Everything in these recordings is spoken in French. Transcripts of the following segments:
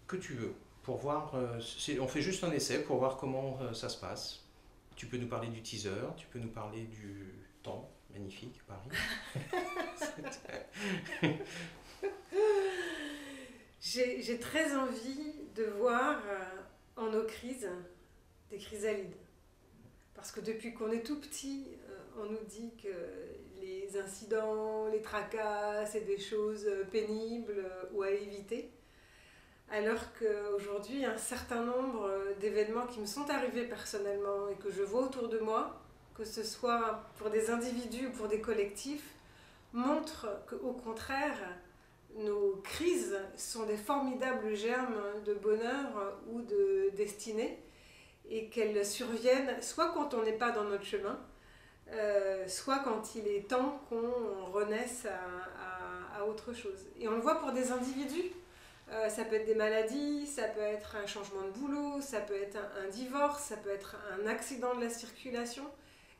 que tu veux, pour voir, on fait juste un essai pour voir comment ça se passe. Tu peux nous parler du teaser, tu peux nous parler du temps magnifique, Paris. J'ai très envie de voir en nos crises des chrysalides. Parce que depuis qu'on est tout petit, on nous dit que les incidents, les tracas, c'est des choses pénibles ou à éviter. Alors qu'aujourd'hui, un certain nombre d'événements qui me sont arrivés personnellement et que je vois autour de moi, que ce soit pour des individus ou pour des collectifs, montrent qu'au contraire, nos crises sont des formidables germes de bonheur ou de destinée et qu'elles surviennent soit quand on n'est pas dans notre chemin, soit quand il est temps qu'on renaisse à autre chose. Et on le voit pour des individus. Ça peut être des maladies, ça peut être un changement de boulot, ça peut être un divorce, ça peut être un accident de la circulation.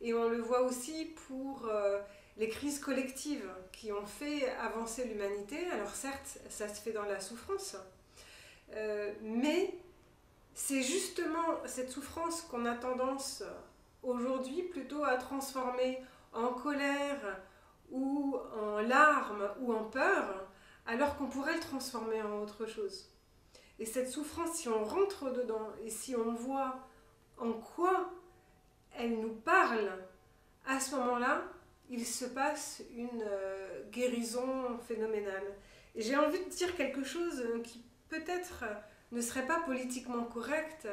Et on le voit aussi pour les crises collectives qui ont fait avancer l'humanité. Alors certes, ça se fait dans la souffrance, mais c'est justement cette souffrance qu'on a tendance aujourd'hui plutôt à transformer en colère ou en larmes ou en peur, alors qu'on pourrait le transformer en autre chose. Et cette souffrance, si on rentre dedans et si on voit en quoi elle nous parle, à ce moment-là, il se passe une guérison phénoménale. Et j'ai envie de dire quelque chose qui peut-être ne serait pas politiquement correct,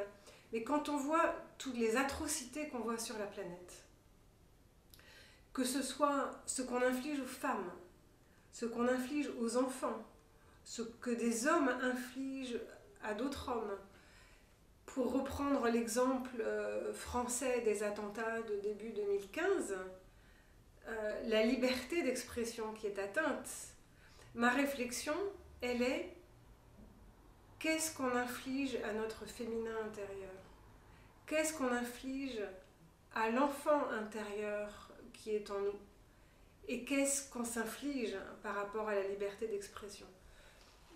mais quand on voit toutes les atrocités qu'on voit sur la planète, que ce soit ce qu'on inflige aux femmes, ce qu'on inflige aux enfants, ce que des hommes infligent à d'autres hommes. Pour reprendre l'exemple français des attentats de début 2015, la liberté d'expression qui est atteinte, ma réflexion, elle est qu'est-ce qu'on inflige à notre féminin intérieur? Qu'est-ce qu'on inflige à l'enfant intérieur qui est en nous? Et qu'est-ce qu'on s'inflige par rapport à la liberté d'expression?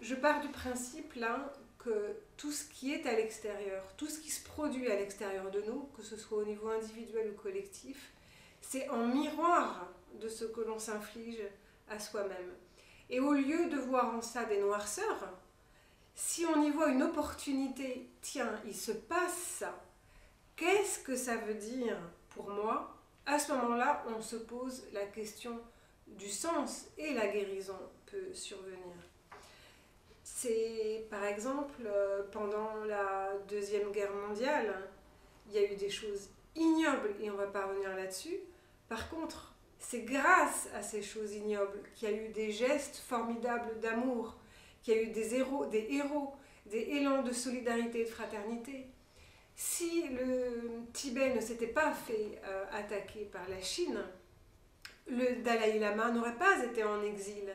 Je pars du principe là que tout ce qui est à l'extérieur, tout ce qui se produit à l'extérieur de nous, que ce soit au niveau individuel ou collectif, c'est en miroir de ce que l'on s'inflige à soi-même. Et au lieu de voir en ça des noirceurs, si on y voit une opportunité, tiens, il se passe ça, qu'est-ce que ça veut dire pour moi? À ce moment-là, on se pose la question du sens et la guérison peut survenir. C'est par exemple pendant la Deuxième Guerre mondiale, il y a eu des choses ignobles et on ne va pas revenir là-dessus. Par contre, c'est grâce à ces choses ignobles qu'il y a eu des gestes formidables d'amour, qu'il y a eu des héros, des élans de solidarité et de fraternité. Si le Tibet ne s'était pas fait attaquer par la Chine, le Dalai Lama n'aurait pas été en exil.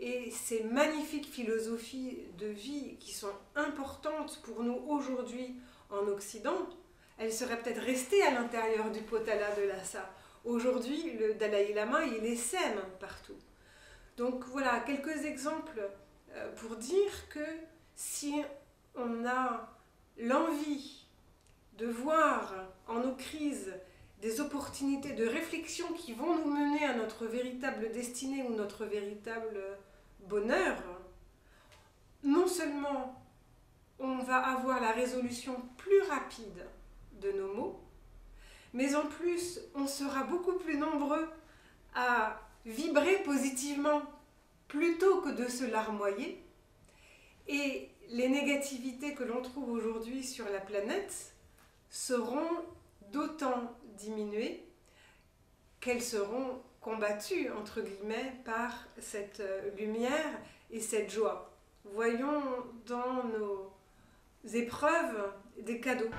Et ces magnifiques philosophies de vie qui sont importantes pour nous aujourd'hui en Occident, elles seraient peut-être restées à l'intérieur du Potala de Lhasa. Aujourd'hui, le Dalai Lama, il les sème partout. Donc voilà, quelques exemples pour dire que si on a l'envie de voir en nos crises des opportunités de réflexion qui vont nous mener à notre véritable destinée ou notre véritable bonheur, non seulement on va avoir la résolution plus rapide de nos maux, mais en plus on sera beaucoup plus nombreux à vibrer positivement plutôt que de se larmoyer, et les négativités que l'on trouve aujourd'hui sur la planète seront d'autant diminuées qu'elles seront combattues, entre guillemets, par cette lumière et cette joie. Voyons dans nos épreuves des cadeaux.